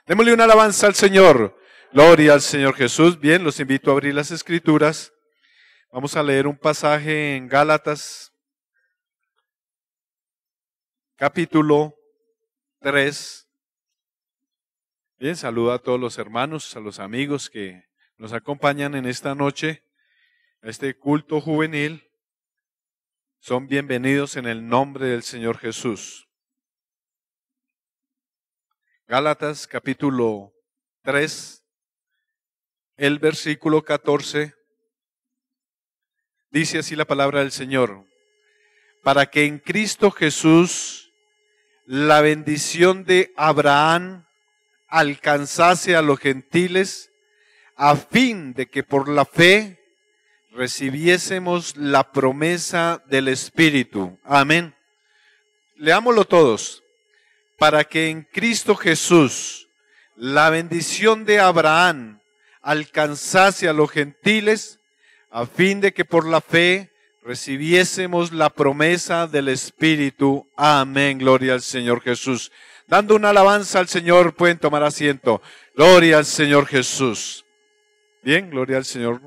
Démosle una alabanza al Señor. Gloria al Señor Jesús. Bien, los invito a abrir las Escrituras. Vamos a leer un pasaje en Gálatas, capítulo 3. Bien, saludo a todos los hermanos, a los amigos que nos acompañan en esta noche, a este culto juvenil. Son bienvenidos en el nombre del Señor Jesús. Gálatas capítulo 3, el versículo 14, dice así la palabra del Señor: para que en Cristo Jesús la bendición de Abraham alcanzase a los gentiles, a fin de que por la fe recibiésemos la promesa del Espíritu. Amén. Leámoslo todos. Para que en Cristo Jesús la bendición de Abraham alcanzase a los gentiles, a fin de que por la fe recibiésemos la promesa del Espíritu. Amén. Gloria al Señor Jesús. Dando una alabanza al Señor, pueden tomar asiento. Gloria al Señor Jesús. Bien, gloria al Señor.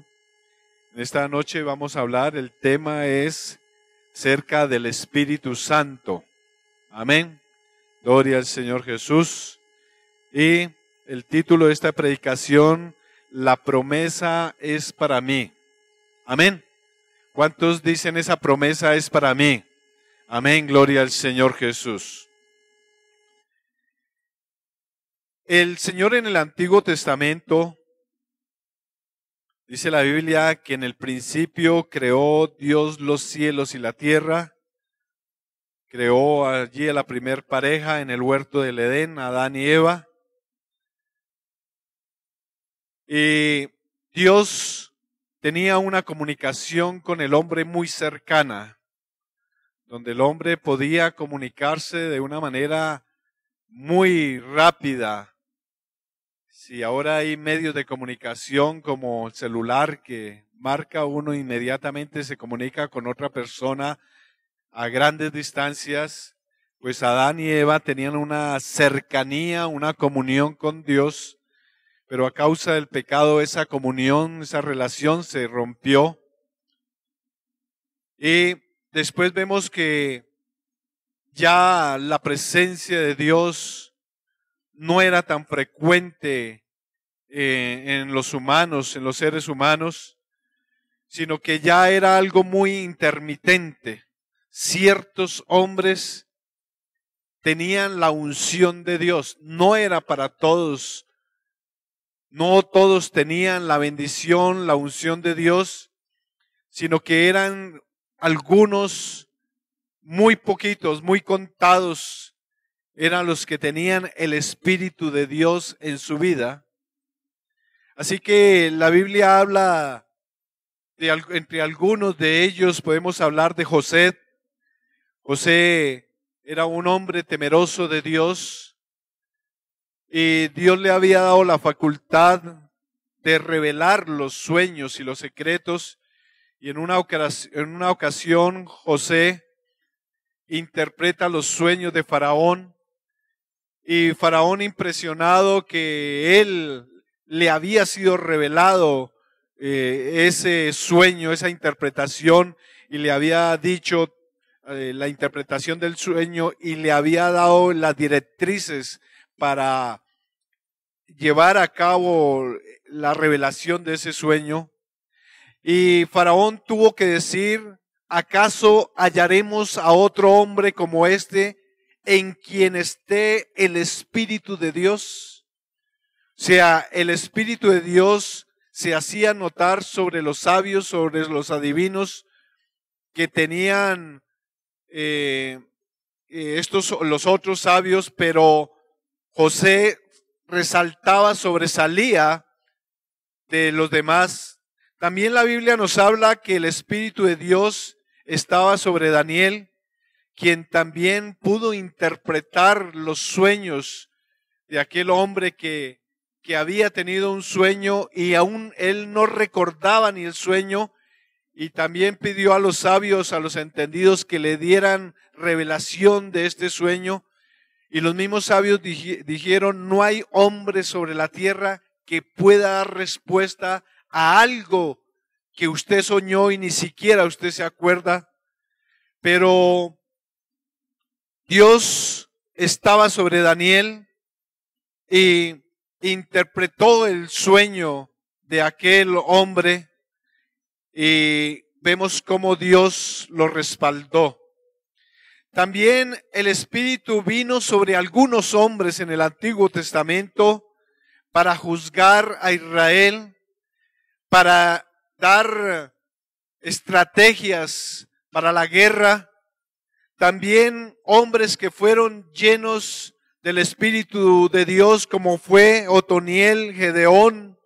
En esta noche vamos a hablar, el tema es acerca del Espíritu Santo. Amén. Gloria al Señor Jesús. Y el título de esta predicación: la promesa es para mí. Amén. ¿Cuántos dicen esa promesa es para mí? Amén. Gloria al Señor Jesús. El Señor en el Antiguo Testamento, dice la Biblia que en el principio creó Dios los cielos y la tierra. Creó allí a la primer pareja en el huerto del Edén, Adán y Eva. Y Dios tenía una comunicación con el hombre muy cercana, donde el hombre podía comunicarse de una manera muy rápida. Si ahora hay medios de comunicación como el celular que marca uno inmediatamente, se comunica con otra persona a grandes distancias, pues Adán y Eva tenían una cercanía, una comunión con Dios, pero a causa del pecado esa comunión, esa relación se rompió. Y después vemos que ya la presencia de Dios no era tan frecuente en los humanos, en los seres humanos, sino que ya era algo muy intermitente. Ciertos hombres tenían la unción de Dios, no era para todos, no todos tenían la bendición, la unción de Dios, sino que eran algunos, muy poquitos, muy contados, eran los que tenían el Espíritu de Dios en su vida. Así que la Biblia habla entre algunos de ellos, podemos hablar de José. José era un hombre temeroso de Dios y Dios le había dado la facultad de revelar los sueños y los secretos, y en una ocasión José interpreta los sueños de Faraón, y Faraón, impresionado que él le había sido revelado ese sueño, esa interpretación, y le había dicho la interpretación del sueño y le había dado las directrices para llevar a cabo la revelación de ese sueño. Y Faraón tuvo que decir: ¿acaso hallaremos a otro hombre como este en quien esté el Espíritu de Dios? O sea, el Espíritu de Dios se hacía notar sobre los sabios, sobre los adivinos que tenían los otros sabios, pero José resaltaba, sobresalía de los demás. También la Biblia nos habla que el Espíritu de Dios estaba sobre Daniel, quien también pudo interpretar los sueños de aquel hombre que había tenido un sueño y aún él no recordaba ni el sueño. Y también pidió a los sabios, a los entendidos, que le dieran revelación de este sueño. Y los mismos sabios dijeron, no hay hombre sobre la tierra que pueda dar respuesta a algo que usted soñó y ni siquiera usted se acuerda. Pero Dios estaba sobre Daniel y interpretó el sueño de aquel hombre y vemos cómo Dios lo respaldó. También el Espíritu vino sobre algunos hombres en el Antiguo Testamento para juzgar a Israel, para dar estrategias para la guerra. También hombres que fueron llenos del Espíritu de Dios, como fue Otoniel, Gedeón.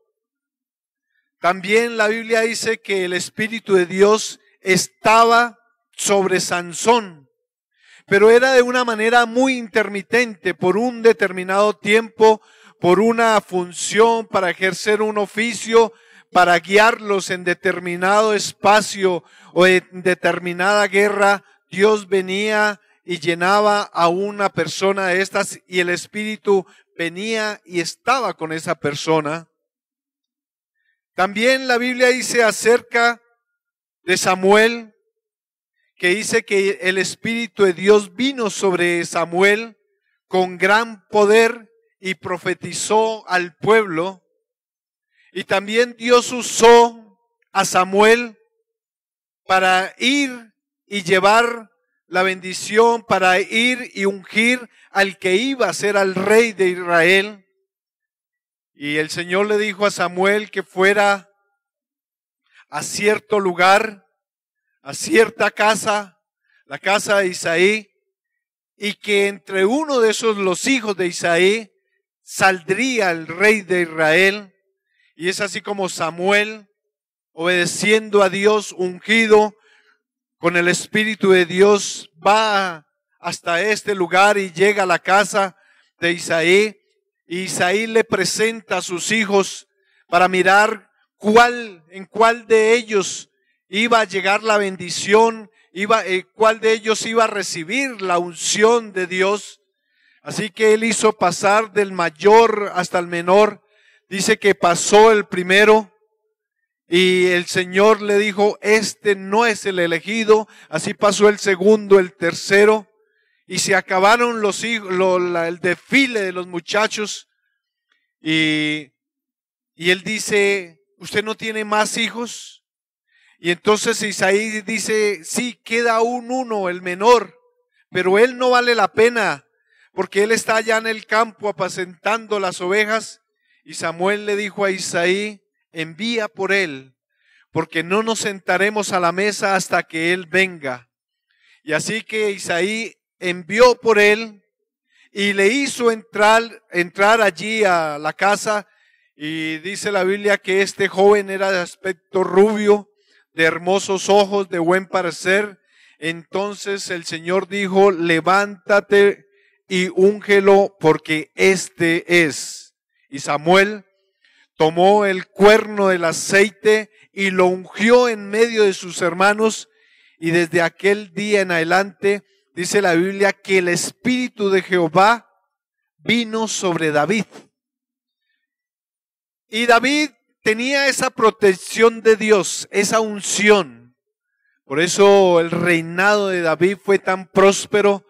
También la Biblia dice que el Espíritu de Dios estaba sobre Sansón, pero era de una manera muy intermitente, por un determinado tiempo, por una función, para ejercer un oficio, para guiarlos en determinado espacio o en determinada guerra. Dios venía y llenaba a una persona de estas y el Espíritu venía y estaba con esa persona. También la Biblia dice acerca de Samuel, que dice que el Espíritu de Dios vino sobre Samuel con gran poder y profetizó al pueblo. Y también Dios usó a Samuel para ir y llevar la bendición, para ir y ungir al que iba a ser al rey de Israel. Y el Señor le dijo a Samuel que fuera a cierto lugar, a cierta casa, la casa de Isaí, y que entre uno de esos los hijos de Isaí saldría el rey de Israel. Y es así como Samuel, obedeciendo a Dios, ungido con el Espíritu de Dios, va hasta este lugar y llega a la casa de Isaí. Y Isaí le presenta a sus hijos para mirar en cuál de ellos iba a llegar la bendición, cuál de ellos iba a recibir la unción de Dios. Así que él hizo pasar del mayor hasta el menor. Dice que pasó el primero y el Señor le dijo, este no es el elegido. Así pasó el segundo, el tercero, y se acabaron los hijos, el desfile de los muchachos. Y él dice, ¿usted no tiene más hijos? Y entonces Isaí dice, sí, queda aún uno, el menor, pero él no vale la pena, porque él está allá en el campo apacentando las ovejas. Y Samuel le dijo a Isaí, envía por él, porque no nos sentaremos a la mesa hasta que él venga. Y así que Isaí envió por él y le hizo entrar allí a la casa. Y dice la Biblia que este joven era de aspecto rubio, de hermosos ojos, de buen parecer. Entonces el Señor dijo, levántate y úngelo, porque este es. Y Samuel tomó el cuerno del aceite y lo ungió en medio de sus hermanos. Y desde aquel día en adelante, dice la Biblia, que el Espíritu de Jehová vino sobre David. Y David tenía esa protección de Dios, esa unción. Por eso el reinado de David fue tan próspero,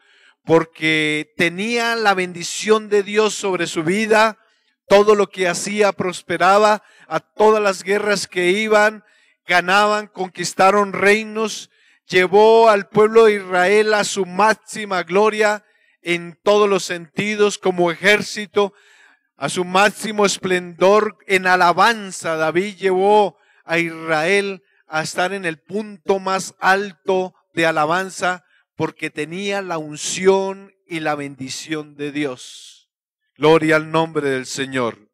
porque tenía la bendición de Dios sobre su vida. Todo lo que hacía prosperaba, a todas las guerras que iban, ganaban, conquistaron reinos, llevó al pueblo de Israel a su máxima gloria en todos los sentidos, como ejército, a su máximo esplendor en alabanza. David llevó a Israel a estar en el punto más alto de alabanza, porque tenía la unción y la bendición de Dios. Gloria al nombre del Señor.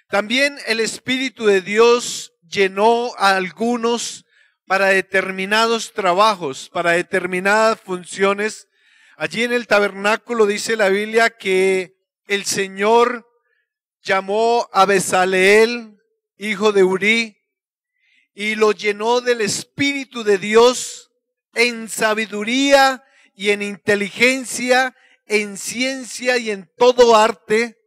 También el Espíritu de Dios llenó a algunos para determinados trabajos, para determinadas funciones. Allí en el tabernáculo dice la Biblia que el Señor llamó a Bezaleel, hijo de Urí, y lo llenó del Espíritu de Dios en sabiduría y en inteligencia, en ciencia y en todo arte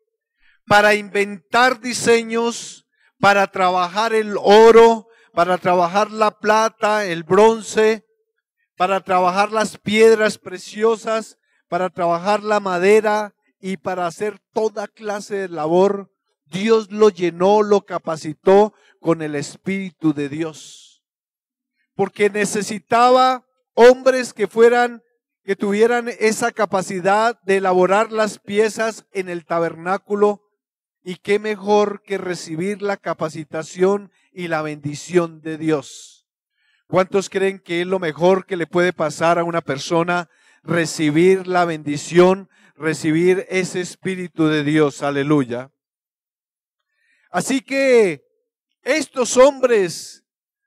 para inventar diseños, para trabajar el oro, para trabajar la plata, el bronce, para trabajar las piedras preciosas, para trabajar la madera y para hacer toda clase de labor. Dios lo llenó, lo capacitó con el Espíritu de Dios. Porque necesitaba hombres que tuvieran esa capacidad de elaborar las piezas en el tabernáculo. Y qué mejor que recibir la capacitación y la bendición de Dios. ¿Cuántos creen que es lo mejor que le puede pasar a una persona? Recibir la bendición, recibir ese Espíritu de Dios. Aleluya. Así que estos hombres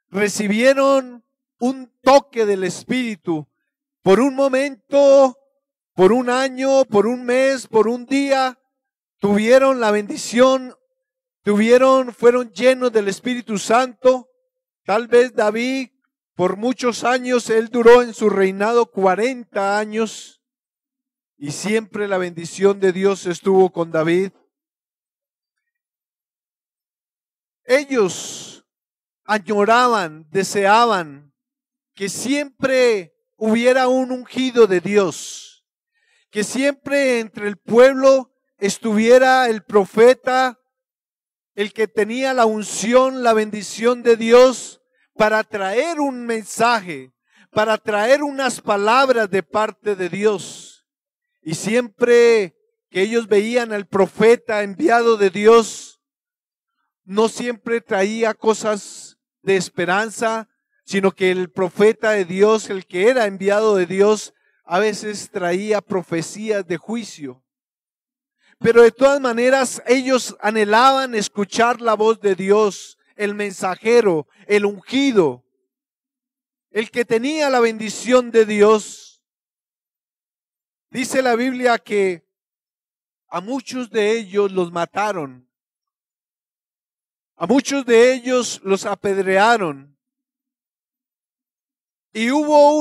recibieron un toque del Espíritu por un momento, por un año, por un mes, por un día. Tuvieron la bendición, fueron llenos del Espíritu Santo. Tal vez David, por muchos años, él duró en su reinado 40 años y siempre la bendición de Dios estuvo con David. Ellos añoraban, deseaban que siempre hubiera un ungido de Dios, que siempre entre el pueblo estuviera el profeta, el que tenía la unción, la bendición de Dios para traer un mensaje, para traer unas palabras de parte de Dios. Y siempre que ellos veían al profeta enviado de Dios, no siempre traía cosas de esperanza, sino que el profeta de Dios, el que era enviado de Dios, a veces traía profecías de juicio. Pero de todas maneras ellos anhelaban escuchar la voz de Dios, el mensajero, el ungido, el que tenía la bendición de Dios. Dice la Biblia que a muchos de ellos los mataron, a muchos de ellos los apedrearon y hubo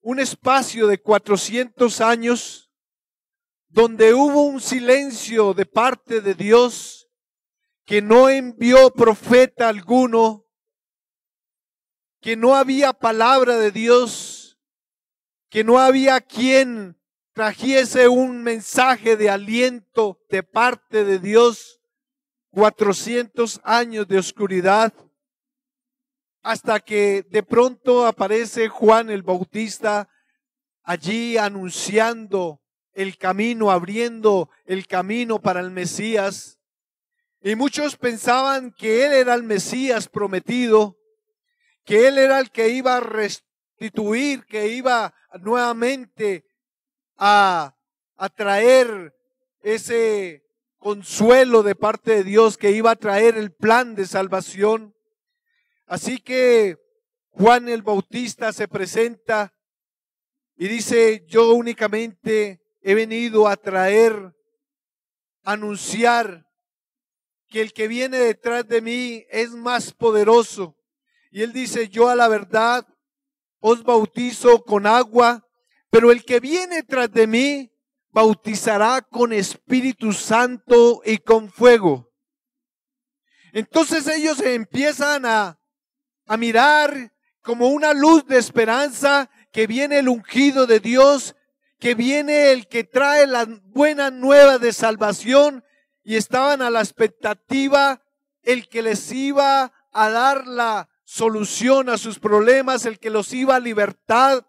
un espacio de 400 años donde hubo un silencio de parte de Dios, que no envió profeta alguno, que no había palabra de Dios, que no había quien trajese un mensaje de aliento de parte de Dios. 400 años de oscuridad, hasta que de pronto aparece Juan el Bautista allí anunciando el camino, abriendo el camino para el Mesías. Y muchos pensaban que él era el Mesías prometido, que él era el que iba a restituir, que iba nuevamente a traer ese consuelo de parte de Dios, que iba a traer el plan de salvación. Así que Juan el Bautista se presenta y dice: yo únicamente he venido a anunciar que el que viene detrás de mí es más poderoso. Y él dice: yo a la verdad os bautizo con agua, pero el que viene tras de mí bautizará con Espíritu Santo y con fuego. Entonces ellos empiezan a mirar como una luz de esperanza, que viene el ungido de Dios, que viene el que trae las buenas nuevas de salvación, y estaban a la expectativa el que les iba a dar la solución a sus problemas, el que los iba a libertar,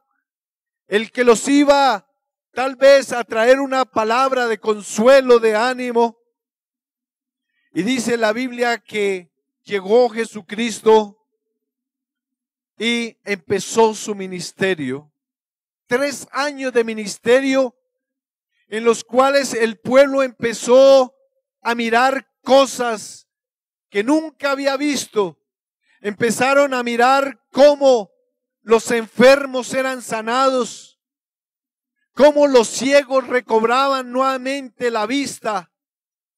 el que los iba tal vez a traer una palabra de consuelo, de ánimo. Y dice la Biblia que llegó Jesucristo y empezó su ministerio. 3 años de ministerio en los cuales el pueblo empezó a mirar cosas que nunca había visto. Empezaron a mirar cómo los enfermos eran sanados, cómo los ciegos recobraban nuevamente la vista,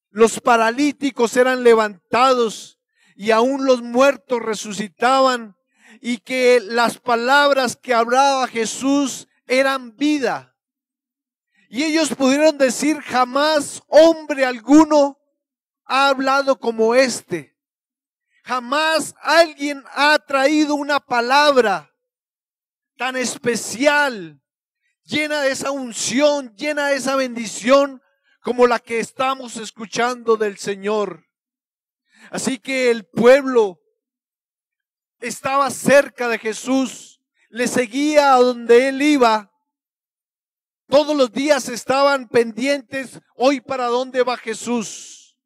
los paralíticos eran levantados y aún los muertos resucitaban, y que las palabras que hablaba Jesús eran vida. Y ellos pudieron decir: jamás hombre alguno ha hablado como este. Jamás alguien ha traído una palabra tan especial, llena de esa unción, llena de esa bendición, como la que estamos escuchando del Señor. Así que el pueblo estaba cerca de Jesús, le seguía a donde Él iba. Todos los días estaban pendientes: hoy para dónde va Jesús,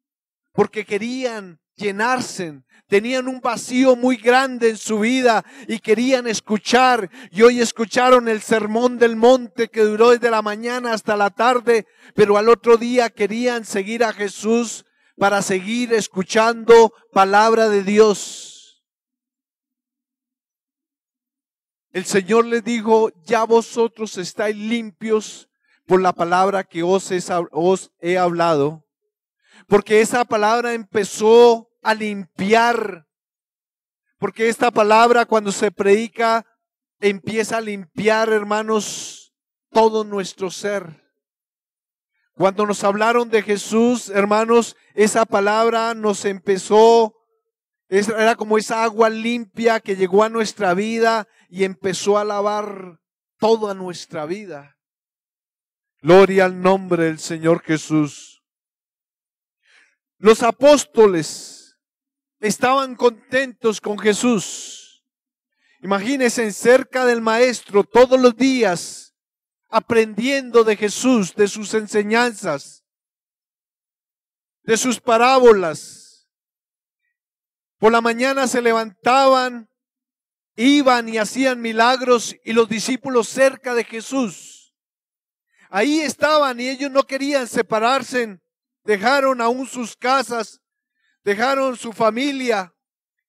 porque querían llenarse, tenían un vacío muy grande en su vida y querían escuchar. Y hoy escucharon el sermón del monte que duró desde la mañana hasta la tarde, pero al otro día querían seguir a Jesús para seguir escuchando palabra de Dios. El Señor les dijo: ya vosotros estáis limpios por la palabra que os he hablado. Porque esa palabra empezó a limpiar. Porque esta palabra, cuando se predica, empieza a limpiar, hermanos, todo nuestro ser. Cuando nos hablaron de Jesús, hermanos, esa palabra nos empezó, era como esa agua limpia que llegó a nuestra vida y empezó a lavar toda nuestra vida. Gloria al nombre del Señor Jesús. Los apóstoles estaban contentos con Jesús. Imagínense cerca del Maestro todos los días, aprendiendo de Jesús, de sus enseñanzas, de sus parábolas. Por la mañana se levantaban, iban y hacían milagros, y los discípulos cerca de Jesús. Ahí estaban y ellos no querían separarse. Dejaron aún sus casas, dejaron su familia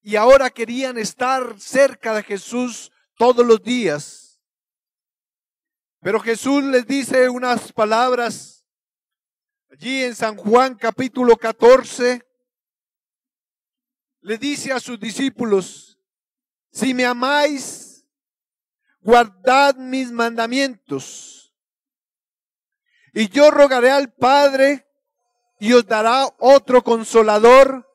y ahora querían estar cerca de Jesús todos los días. Pero Jesús les dice unas palabras allí en San Juan capítulo 14. Le dice a sus discípulos: si me amáis, guardad mis mandamientos. Y yo rogaré al Padre y os dará otro consolador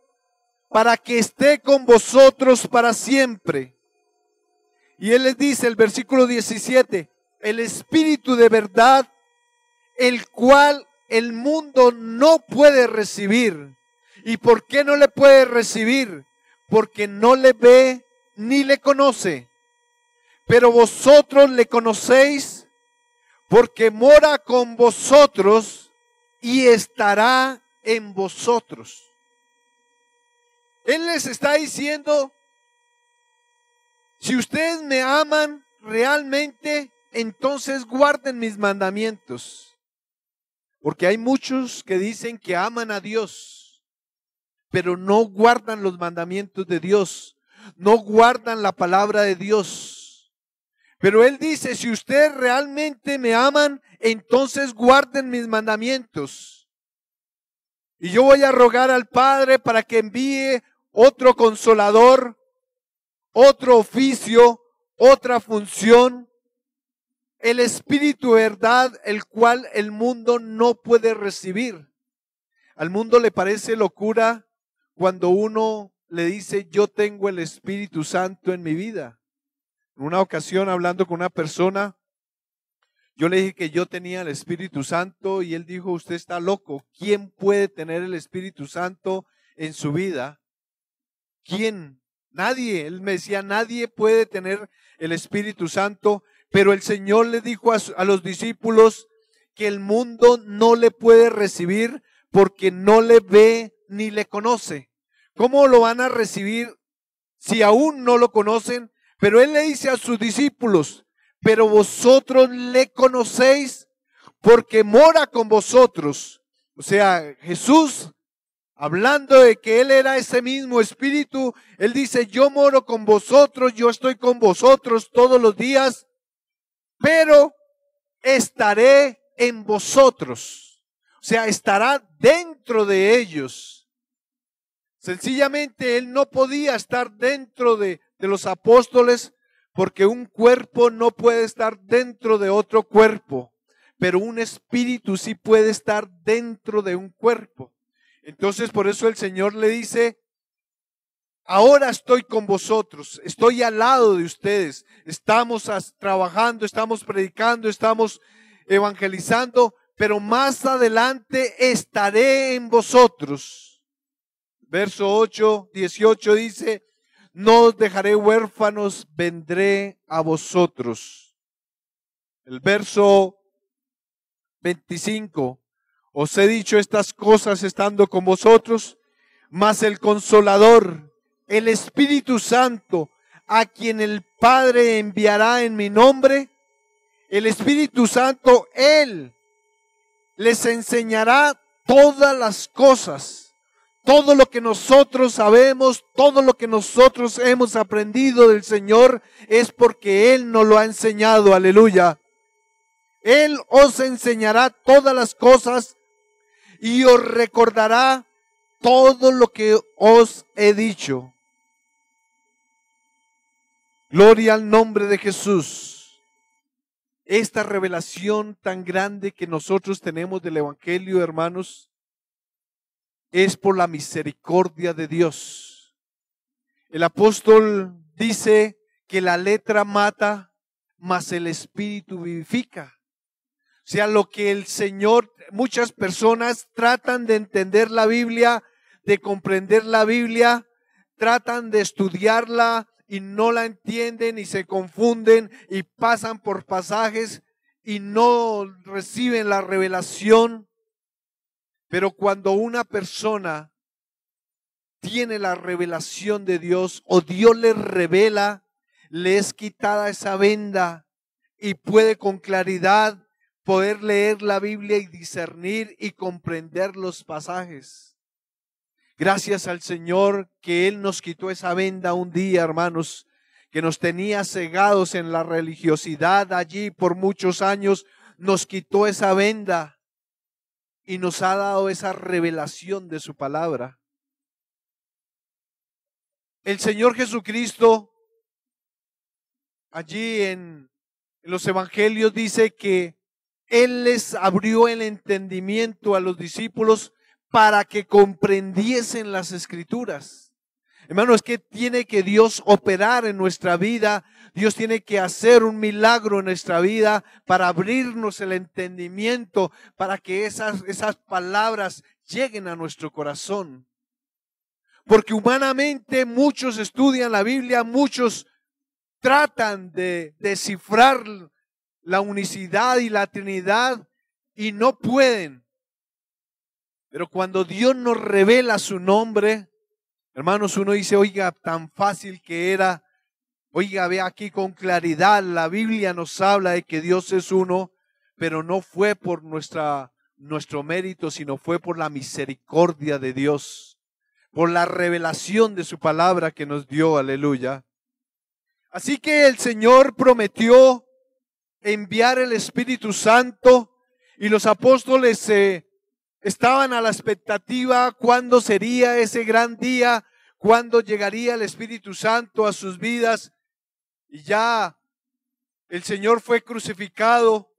para que esté con vosotros para siempre. Y Él les dice, el versículo 17, el Espíritu de verdad, el cual el mundo no puede recibir. ¿Y por qué no le puede recibir? Porque no le ve ni le conoce. Pero vosotros le conocéis, porque mora con vosotros y estará en vosotros. Él les está diciendo: si ustedes me aman realmente, entonces guarden mis mandamientos. Porque hay muchos que dicen que aman a Dios, pero no guardan los mandamientos de Dios, no guardan la palabra de Dios. Pero Él dice: si ustedes realmente me aman, entonces guarden mis mandamientos. Y yo voy a rogar al Padre para que envíe otro consolador, otro oficio, otra función, el Espíritu de verdad, el cual el mundo no puede recibir. Al mundo le parece locura cuando uno le dice: yo tengo el Espíritu Santo en mi vida. En una ocasión, hablando con una persona, yo le dije que yo tenía el Espíritu Santo y él dijo: usted está loco. ¿Quién puede tener el Espíritu Santo en su vida? ¿Quién? Nadie. Él me decía: nadie puede tener el Espíritu Santo. Pero el Señor le dijo a los discípulos que el mundo no le puede recibir porque no le ve ni le conoce. ¿Cómo lo van a recibir si aún no lo conocen? Pero Él le dice a sus discípulos: pero vosotros le conocéis porque mora con vosotros. O sea, Jesús, hablando de que Él era ese mismo Espíritu, Él dice: yo moro con vosotros, yo estoy con vosotros todos los días, pero estaré en vosotros. O sea, estará dentro de ellos. Sencillamente Él no podía estar dentro de los apóstoles, porque un cuerpo no puede estar dentro de otro cuerpo. pero un espíritu sí puede estar dentro de un cuerpo. Entonces por eso el Señor le dice, ahora estoy con vosotros, estoy al lado de ustedes, estamos trabajando, estamos predicando, estamos evangelizando, pero más adelante estaré en vosotros. Verso 8, 18 dice, no os dejaré huérfanos, vendré a vosotros. El verso 25, os he dicho estas cosas estando con vosotros, mas el Consolador, el Espíritu Santo, a quien el Padre enviará en mi nombre, el Espíritu Santo, Él les enseñará todas las cosas, todo lo que nosotros sabemos, todo lo que nosotros hemos aprendido del Señor, es porque Él nos lo ha enseñado, aleluya. Él os enseñará todas las cosas y os recordará todo lo que os he dicho. Gloria al nombre de Jesús. Esta revelación tan grande que nosotros tenemos del Evangelio, hermanos, es por la misericordia de Dios. El apóstol dice que la letra mata, mas el Espíritu vivifica. O sea, lo que el Señor, muchas personas tratan de entender la Biblia, de comprender la Biblia, tratan de estudiarla y no la entienden y se confunden y pasan por pasajes y no reciben la revelación. Pero cuando una persona tiene la revelación de Dios o Dios le revela, le es quitada esa venda y puede con claridad poder leer la Biblia y discernir y comprender los pasajes. Gracias al Señor que Él nos quitó esa venda un día, hermanos, que nos tenía cegados en la religiosidad allí por muchos años, nos quitó esa venda y nos ha dado esa revelación de su palabra. El Señor Jesucristo, allí en los evangelios dice que Él les abrió el entendimiento a los discípulos para que comprendiesen las Escrituras. Hermano, es que tiene que Dios operar en nuestra vida. Dios tiene que hacer un milagro en nuestra vida para abrirnos el entendimiento, para que esas palabras lleguen a nuestro corazón. Porque humanamente muchos estudian la Biblia, muchos tratan de descifrar la unicidad y la Trinidad y no pueden. Pero cuando Dios nos revela su nombre, hermanos, uno dice, oiga, tan fácil que era. Oiga, ve aquí con claridad, la Biblia nos habla de que Dios es uno, pero no fue por nuestro mérito, sino fue por la misericordia de Dios, por la revelación de su palabra que nos dio, aleluya. Así que el Señor prometió enviar el Espíritu Santo y los apóstoles estaban a la expectativa cuándo sería ese gran día, cuándo llegaría el Espíritu Santo a sus vidas. Y ya el Señor fue crucificado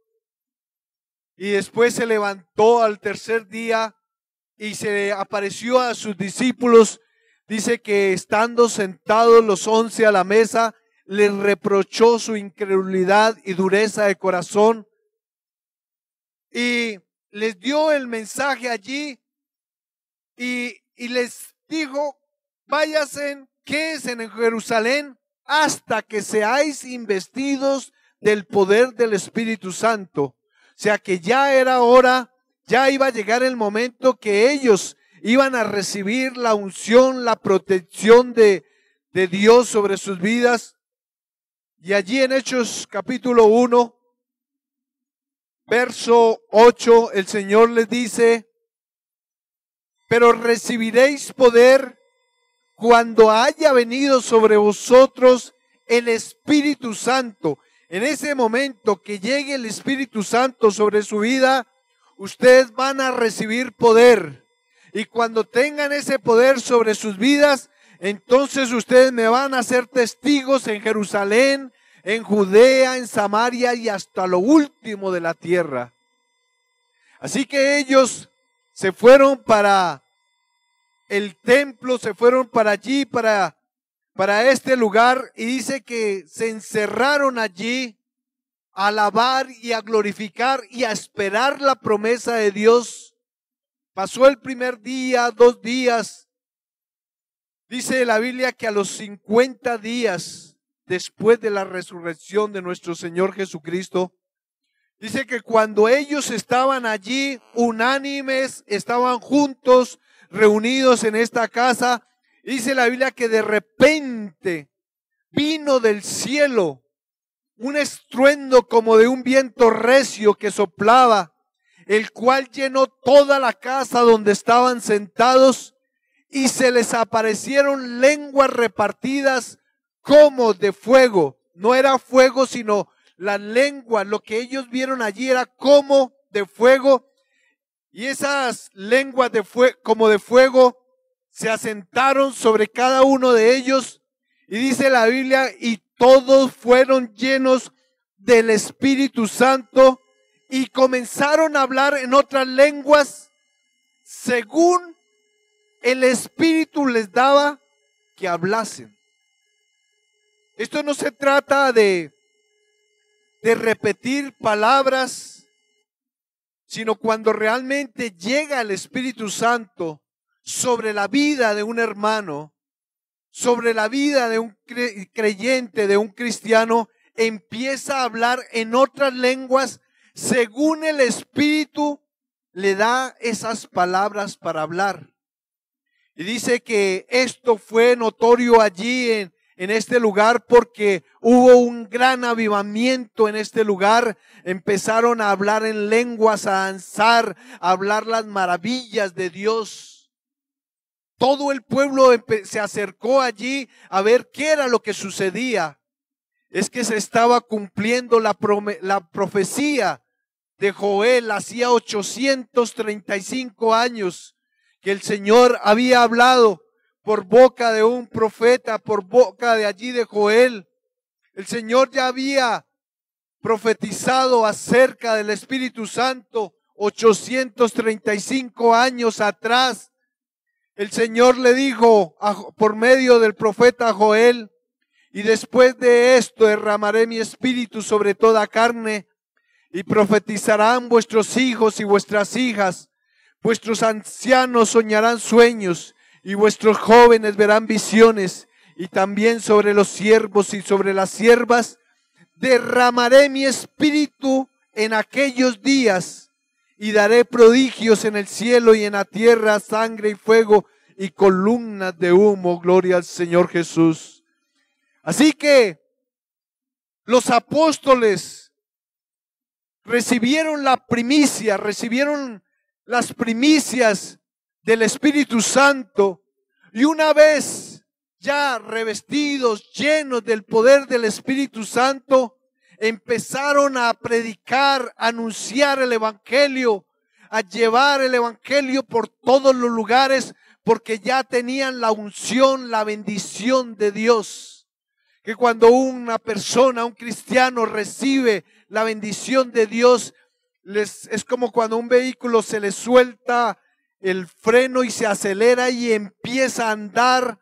y después se levantó al tercer día y se apareció a sus discípulos. Dice que estando sentados los 11 a la mesa, les reprochó su incredulidad y dureza de corazón y les dio el mensaje allí y les dijo, váyanse, quédense en Jerusalén hasta que seáis investidos del poder del Espíritu Santo. O sea que ya era hora, ya iba a llegar el momento que ellos iban a recibir la unción, la protección de Dios sobre sus vidas. Y allí en Hechos capítulo 1, verso 8, el Señor les dice, pero recibiréis poder cuando haya venido sobre vosotros el Espíritu Santo. En ese momento que llegue el Espíritu Santo sobre su vida, ustedes van a recibir poder. Y cuando tengan ese poder sobre sus vidas, entonces ustedes me van a ser testigos en Jerusalén, en Judea, en Samaria y hasta lo último de la tierra. Así que ellos se fueron para el templo, se fueron para allí, para este lugar, y dice que se encerraron allí a alabar y a glorificar y a esperar la promesa de Dios. Pasó el primer día, 2 días. Dice la Biblia que a los 50 días después de la resurrección de nuestro Señor Jesucristo, dice que cuando ellos estaban allí unánimes, estaban juntos, reunidos en esta casa, dice la Biblia que de repente vino del cielo un estruendo como de un viento recio que soplaba, el cual llenó toda la casa donde estaban sentados, y se les aparecieron lenguas repartidas como de fuego. No era fuego, sino la lengua. Lo que ellos vieron allí era como de fuego, y esas lenguas como de fuego se asentaron sobre cada uno de ellos, y dice la Biblia, y todos fueron llenos del Espíritu Santo y comenzaron a hablar en otras lenguas según el Espíritu les daba que hablasen. Esto no se trata de repetir palabras, sino cuando realmente llega el Espíritu Santo sobre la vida de un hermano, sobre la vida de un creyente, de un cristiano, empieza a hablar en otras lenguas según el Espíritu le da esas palabras para hablar. Y dice que esto fue notorio allí en este lugar porque hubo un gran avivamiento en este lugar. Empezaron a hablar en lenguas, a danzar, a hablar las maravillas de Dios. Todo el pueblo se acercó allí a ver qué era lo que sucedía. Es que se estaba cumpliendo la profecía de Joel. Hacía 835 años que el Señor había hablado por boca de un profeta, por boca de allí de Joel. El Señor ya había profetizado acerca del Espíritu Santo 835 años atrás. El Señor le dijo por medio del profeta Joel: y después de esto derramaré mi espíritu sobre toda carne, y profetizarán vuestros hijos y vuestras hijas, vuestros ancianos soñarán sueños, y vuestros jóvenes verán visiones, y también sobre los siervos y sobre las siervas derramaré mi espíritu en aquellos días, y daré prodigios en el cielo y en la tierra, sangre y fuego y columnas de humo. Gloria al Señor Jesús. Así que los apóstoles recibieron la primicia, recibieron las primicias del Espíritu Santo, y una vez ya revestidos, llenos del poder del Espíritu Santo, empezaron a predicar, a anunciar el Evangelio, a llevar el Evangelio por todos los lugares, porque ya tenían la unción, la bendición de Dios. Que cuando una persona, un cristiano, recibe la bendición de Dios, es como cuando a un vehículo se le suelta el freno y se acelera y empieza a andar.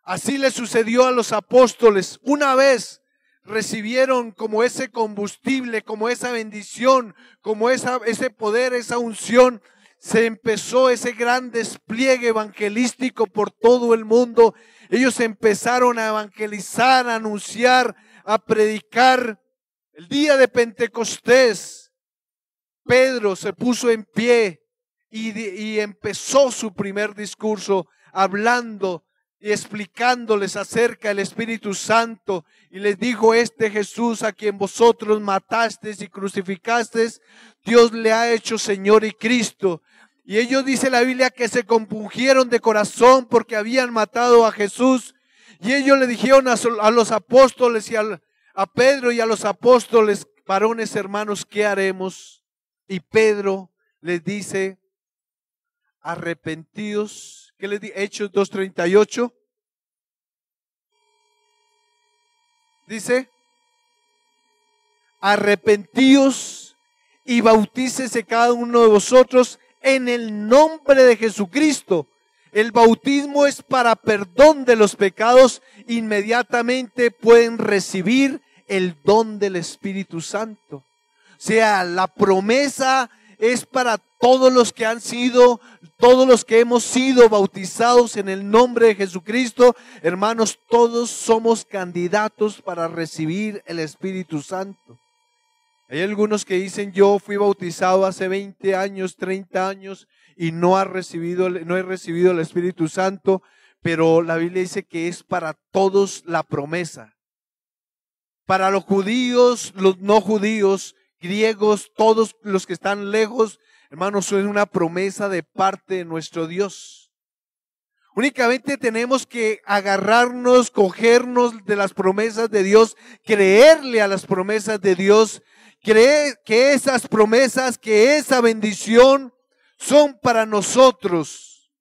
Así le sucedió a los apóstoles. Una vez recibieron como ese combustible, como esa bendición, como ese poder, esa unción, se empezó ese gran despliegue evangelístico por todo el mundo. Ellos empezaron a evangelizar, a anunciar, a predicar. El día de Pentecostés, Pedro se puso en pie y empezó su primer discurso hablando y explicándoles acerca del Espíritu Santo, y les dijo: este Jesús a quien vosotros matasteis y crucificasteis, Dios le ha hecho Señor y Cristo. Y ellos, dice la Biblia, que se compungieron de corazón porque habían matado a Jesús, y ellos le dijeron a los apóstoles y a Pedro y a los apóstoles: varones hermanos, ¿qué haremos? Y Pedro les dice: arrepentidos. ¿Qué les dice? Hechos 2:38. Dice: arrepentíos y bautícese cada uno de vosotros en el nombre de Jesucristo. El bautismo es para perdón de los pecados. Inmediatamente pueden recibir el don del Espíritu Santo. O sea, la promesa es para todos los que hemos sido bautizados en el nombre de Jesucristo. Hermanos, todos somos candidatos para recibir el Espíritu Santo. Hay algunos que dicen: yo fui bautizado hace 20 años, 30 años y no he recibido el Espíritu Santo, pero la Biblia dice que es para todos la promesa. Para los judíos, los no judíos, griegos, todos los que están lejos, hermanos, es una promesa de parte de nuestro Dios. Únicamente tenemos que agarrarnos, cogernos de las promesas de Dios, creerle a las promesas de Dios, creer que esas promesas, que esa bendición son para nosotros.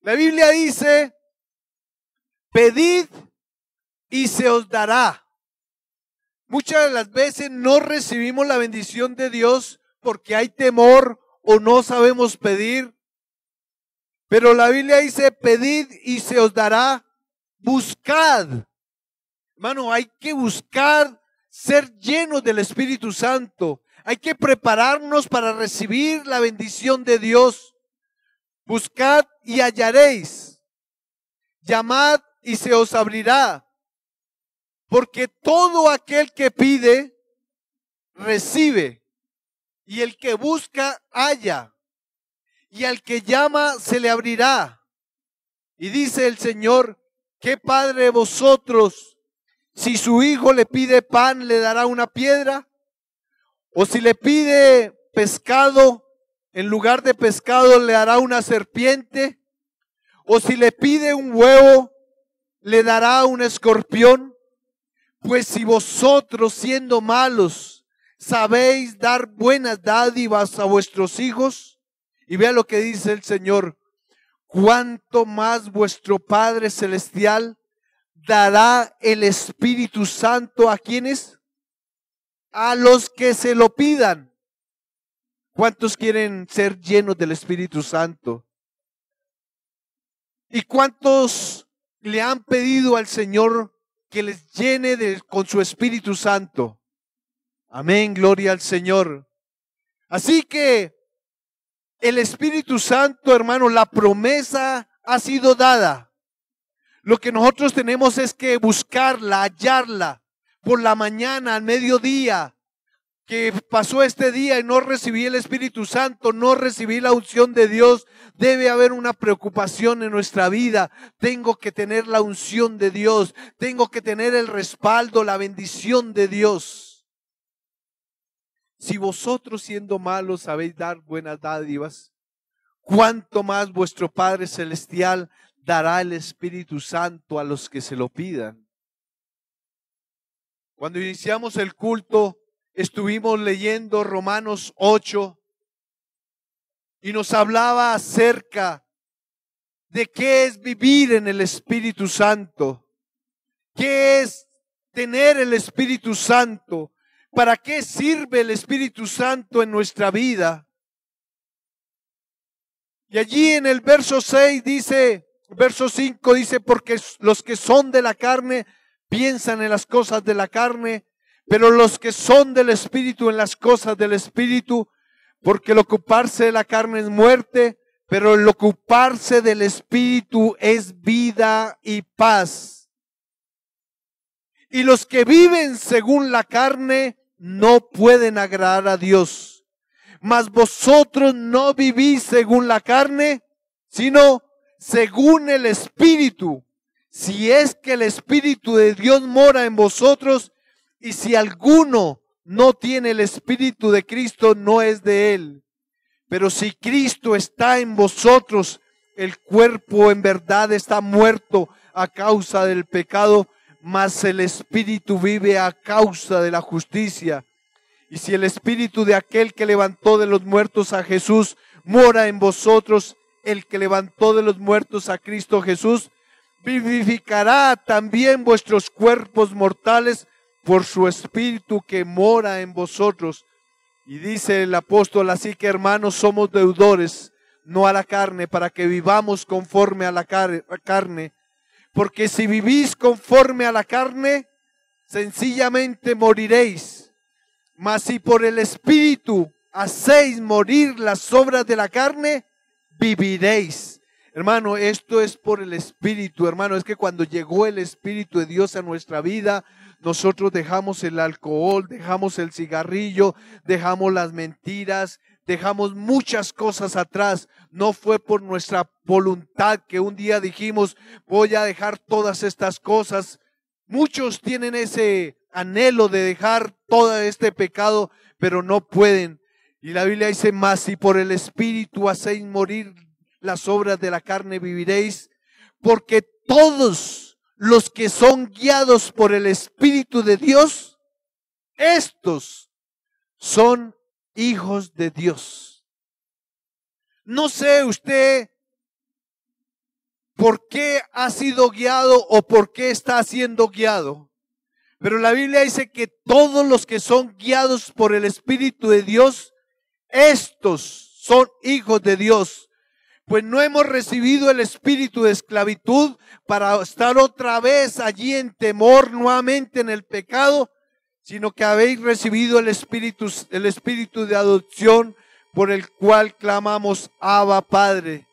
La Biblia dice: pedid y se os dará. Muchas de las veces no recibimos la bendición de Dios porque hay temor o no sabemos pedir. Pero la Biblia dice: pedid y se os dará, buscad. Hermano, hay que buscar ser llenos del Espíritu Santo. Hay que prepararnos para recibir la bendición de Dios. Buscad y hallaréis. Llamad y se os abrirá. Porque todo aquel que pide, recibe. Y el que busca, halla. Y al que llama, se le abrirá. Y dice el Señor: ¿qué padre de vosotros, si su hijo le pide pan, le dará una piedra? O si le pide pescado, en lugar de pescado le dará una serpiente. O si le pide un huevo, le dará un escorpión. Pues si vosotros, siendo malos, sabéis dar buenas dádivas a vuestros hijos, y vea lo que dice el Señor: cuánto más vuestro Padre Celestial dará el Espíritu Santo a quienes, a los que se lo pidan. ¿Cuántos quieren ser llenos del Espíritu Santo? ¿Y cuántos le han pedido al Señor que les llene con su Espíritu Santo? Amén, gloria al Señor. Así que el Espíritu Santo, hermano, la promesa ha sido dada. Lo que nosotros tenemos es que buscarla, hallarla. Por la mañana, al mediodía, que pasó este día y no recibí el Espíritu Santo, no recibí la unción de Dios, debe haber una preocupación en nuestra vida. Tengo que tener la unción de Dios, tengo que tener el respaldo, la bendición de Dios. Si vosotros, siendo malos, sabéis dar buenas dádivas, cuánto más vuestro Padre Celestial dará el Espíritu Santo a los que se lo pidan. Cuando iniciamos el culto, estuvimos leyendo Romanos 8 y nos hablaba acerca de qué es vivir en el Espíritu Santo, qué es tener el Espíritu Santo, para qué sirve el Espíritu Santo en nuestra vida. Y allí en el verso 6 dice, verso 5 dice: porque los que son de la carne piensan en las cosas de la carne, pero los que son del Espíritu en las cosas del Espíritu, porque el ocuparse de la carne es muerte, pero el ocuparse del Espíritu es vida y paz. Y los que viven según la carne no pueden agradar a Dios. Mas vosotros no vivís según la carne, sino según el Espíritu. Si es que el Espíritu de Dios mora en vosotros, y si alguno no tiene el Espíritu de Cristo, no es de él. Pero si Cristo está en vosotros, el cuerpo en verdad está muerto a causa del pecado, mas el Espíritu vive a causa de la justicia. Y si el Espíritu de aquel que levantó de los muertos a Jesús mora en vosotros, el que levantó de los muertos a Cristo Jesús, vivificará también vuestros cuerpos mortales por su Espíritu que mora en vosotros. Y dice el apóstol, así que hermanos, somos deudores, no a la carne, para que vivamos conforme a la carne. Porque si vivís conforme a la carne, sencillamente moriréis. Mas si por el Espíritu hacéis morir las obras de la carne, viviréis. Hermano, esto es por el Espíritu, hermano. Es que cuando llegó el Espíritu de Dios a nuestra vida, nosotros dejamos el alcohol, dejamos el cigarrillo, dejamos las mentiras, dejamos muchas cosas atrás. No fue por nuestra voluntad que un día dijimos, voy a dejar todas estas cosas. Muchos tienen ese anhelo de dejar todo este pecado, pero no pueden. Y la Biblia dice, más si por el Espíritu hacéis morir las obras de la carne, viviréis, porque todos los que son guiados por el Espíritu de Dios, estos son hijos de Dios. No sé usted por qué ha sido guiado o por qué está siendo guiado, pero la Biblia dice que todos los que son guiados por el Espíritu de Dios, estos son hijos de Dios. Pues no hemos recibido el espíritu de esclavitud para estar otra vez allí en temor, nuevamente en el pecado, sino que habéis recibido el espíritu de adopción, por el cual clamamos, Abba, Padre.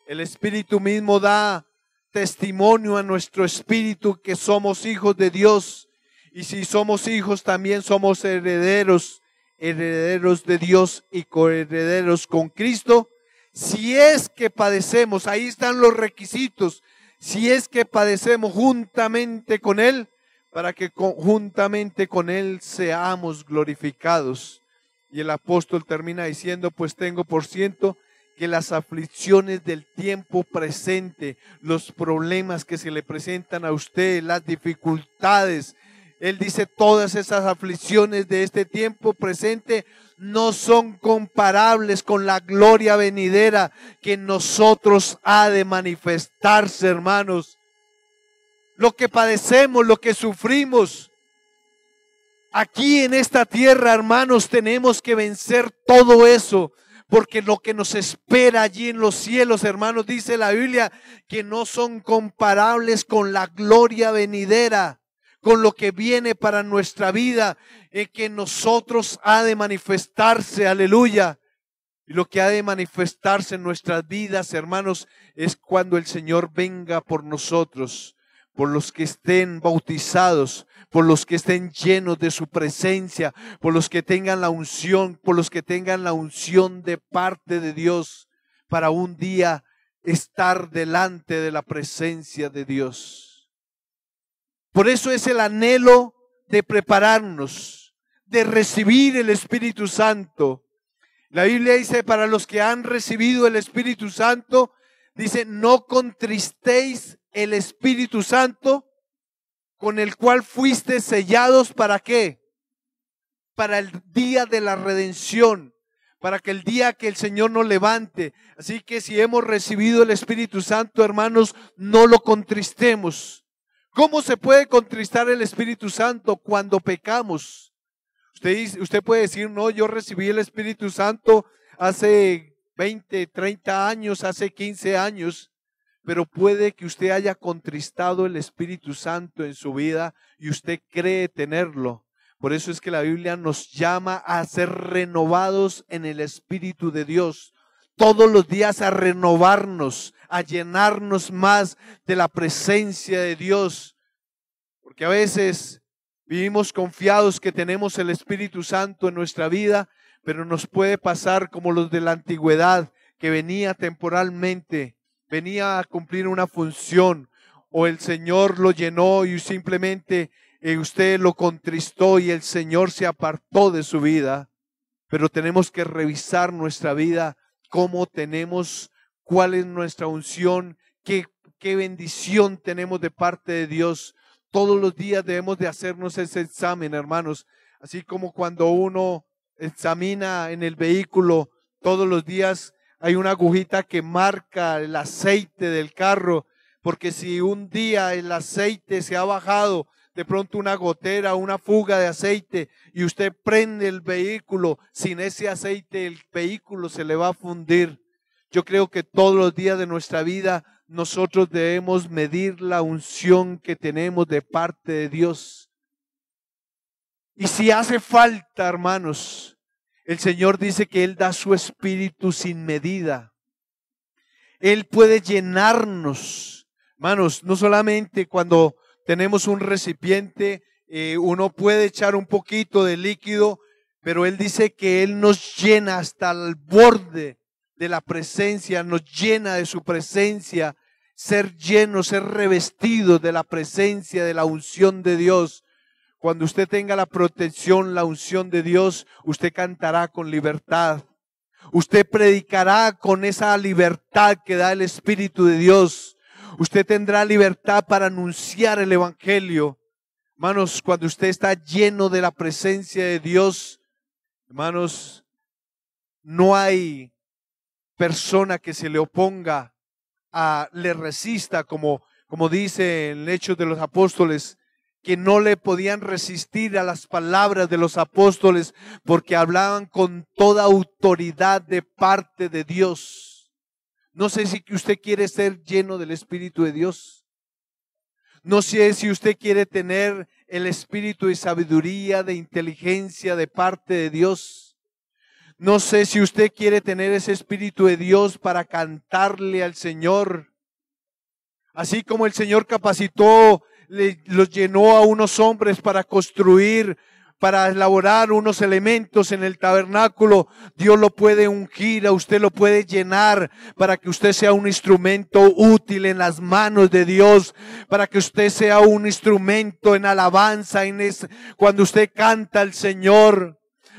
El Espíritu mismo da testimonio a nuestro espíritu que somos hijos de Dios. Y si somos hijos, también somos herederos, herederos de Dios y coherederos con Cristo. Si es que padecemos, ahí están los requisitos, si es que padecemos juntamente con Él, para que juntamente con Él seamos glorificados. Y el apóstol termina diciendo, pues tengo por cierto que las aflicciones del tiempo presente, los problemas que se le presentan a usted, las dificultades, él dice, todas esas aflicciones de este tiempo presente no son comparables con la gloria venidera que en nosotros ha de manifestarse, hermanos. Lo que padecemos, lo que sufrimos aquí en esta tierra, hermanos, tenemos que vencer todo eso, porque lo que nos espera allí en los cielos, hermanos, dice la Biblia, que no son comparables con la gloria venidera, con lo que viene para nuestra vida, que en nosotros ha de manifestarse, aleluya. Y lo que ha de manifestarse en nuestras vidas, hermanos, es cuando el Señor venga por nosotros, por los que estén bautizados, por los que estén llenos de su presencia, por los que tengan la unción, por los que tengan la unción de parte de Dios, para un día estar delante de la presencia de Dios. Por eso es el anhelo de prepararnos, de recibir el Espíritu Santo. La Biblia dice, para los que han recibido el Espíritu Santo, dice, no contristéis el Espíritu Santo, con el cual fuiste sellados, ¿para qué? Para el día de la redención, para que el día que el Señor nos levante. Así que si hemos recibido el Espíritu Santo, hermanos, no lo contristemos. ¿Cómo se puede contristar el Espíritu Santo cuando pecamos? Usted puede decir, no, yo recibí el Espíritu Santo hace 20, 30 años, hace 15 años, pero puede que usted haya contristado el Espíritu Santo en su vida y usted cree tenerlo. Por eso es que la Biblia nos llama a ser renovados en el Espíritu de Dios. Todos los días a renovarnos, a llenarnos más de la presencia de Dios. Porque a veces vivimos confiados que tenemos el Espíritu Santo en nuestra vida, pero nos puede pasar como los de la antigüedad, que venía temporalmente, venía a cumplir una función, o el Señor lo llenó y simplemente usted lo contristó y el Señor se apartó de su vida. Pero tenemos que revisar nuestra vida, cómo tenemos, cuál es nuestra unción, qué bendición tenemos de parte de Dios. Todos los días debemos de hacernos ese examen, hermanos. Así como cuando uno examina en el vehículo, todos los días hay una agujita que marca el aceite del carro, porque si un día el aceite se ha bajado de pronto una gotera, una fuga de aceite y usted prende el vehículo, sin ese aceite el vehículo se le va a fundir. Yo creo que todos los días de nuestra vida nosotros debemos medir la unción que tenemos de parte de Dios. Y si hace falta, hermanos, el Señor dice que Él da su espíritu sin medida. Él puede llenarnos, hermanos, no solamente cuando tenemos un recipiente, uno puede echar un poquito de líquido, pero Él dice que Él nos llena hasta el borde de la presencia, nos llena de su presencia, ser llenos, ser revestidos de la presencia, de la unción de Dios. Cuando usted tenga la protección, la unción de Dios, usted cantará con libertad. Usted predicará con esa libertad que da el Espíritu de Dios. Usted tendrá libertad para anunciar el Evangelio. Hermanos, cuando usted está lleno de la presencia de Dios, hermanos, no hay persona que se le oponga, le resista, como dice en Hechos de los Apóstoles, que no le podían resistir a las palabras de los apóstoles porque hablaban con toda autoridad de parte de Dios. No sé si usted quiere ser lleno del Espíritu de Dios. No sé si usted quiere tener el espíritu de sabiduría, de inteligencia de parte de Dios. No sé si usted quiere tener ese Espíritu de Dios para cantarle al Señor. Así como el Señor capacitó, los llenó a unos hombres para construir, para elaborar unos elementos en el tabernáculo, Dios lo puede ungir, a usted lo puede llenar para que usted sea un instrumento útil en las manos de Dios, para que usted sea un instrumento en alabanza, cuando usted canta al Señor.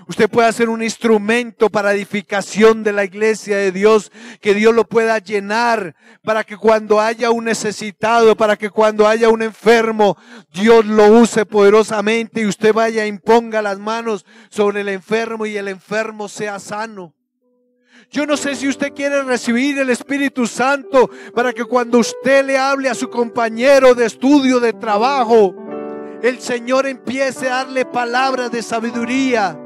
Usted puede ser un instrumento para edificación de la iglesia de Dios, que Dios lo pueda llenar para que cuando haya un necesitado, para que cuando haya un enfermo, Dios lo use poderosamente y usted vaya e imponga las manos sobre el enfermo y el enfermo sea sano. Yo no sé si usted quiere recibir el Espíritu Santo para que cuando usted le hable a su compañero de estudio, de trabajo, el Señor empiece a darle palabras de sabiduría.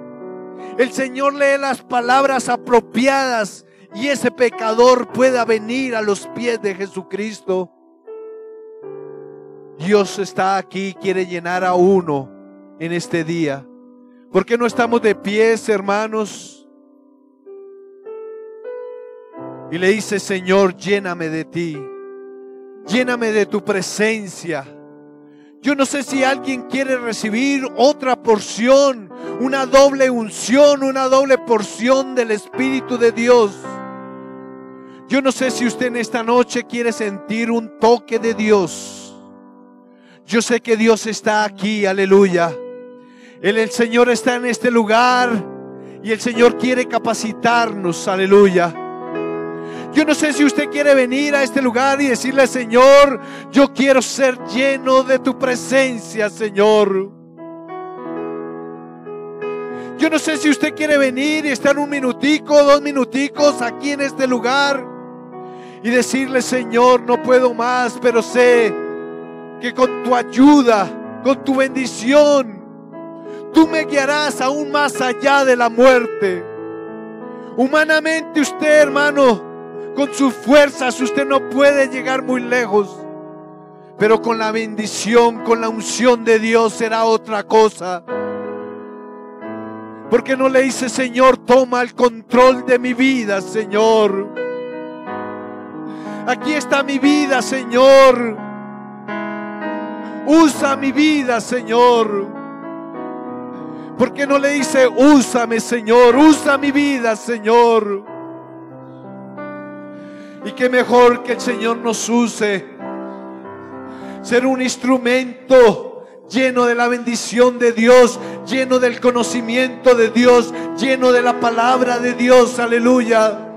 El Señor lee las palabras apropiadas y ese pecador pueda venir a los pies de Jesucristo. Dios está aquí, quiere llenar a uno en este día. ¿Por qué no estamos de pies, hermanos? Y le dice: Señor, lléname de ti, lléname de tu presencia. Yo no sé si alguien quiere recibir otra porción, una doble unción, una doble porción del Espíritu de Dios. Yo no sé si usted en esta noche quiere sentir un toque de Dios. Yo sé que Dios está aquí, aleluya. El Señor está en este lugar y el Señor quiere capacitarnos, aleluya. Yo no sé si usted quiere venir a este lugar y decirle: Señor, yo quiero ser lleno de tu presencia, Señor. Yo no sé si usted quiere venir y estar un minutico, 2 minuticos aquí en este lugar y decirle: Señor, no puedo más, pero sé que con tu ayuda, con tu bendición, tú me guiarás aún más allá de la muerte. Humanamente usted, hermano, con sus fuerzas usted no puede llegar muy lejos, pero con la bendición, con la unción de Dios será otra cosa. ¿Por qué no le dice: Señor, toma el control de mi vida, Señor? Aquí está mi vida, Señor. Usa mi vida, Señor. ¿Por qué no le dice: úsame, Señor, usa mi vida, Señor? Y qué mejor que el Señor nos use, ser un instrumento lleno de la bendición de Dios, lleno del conocimiento de Dios, lleno de la palabra de Dios, aleluya.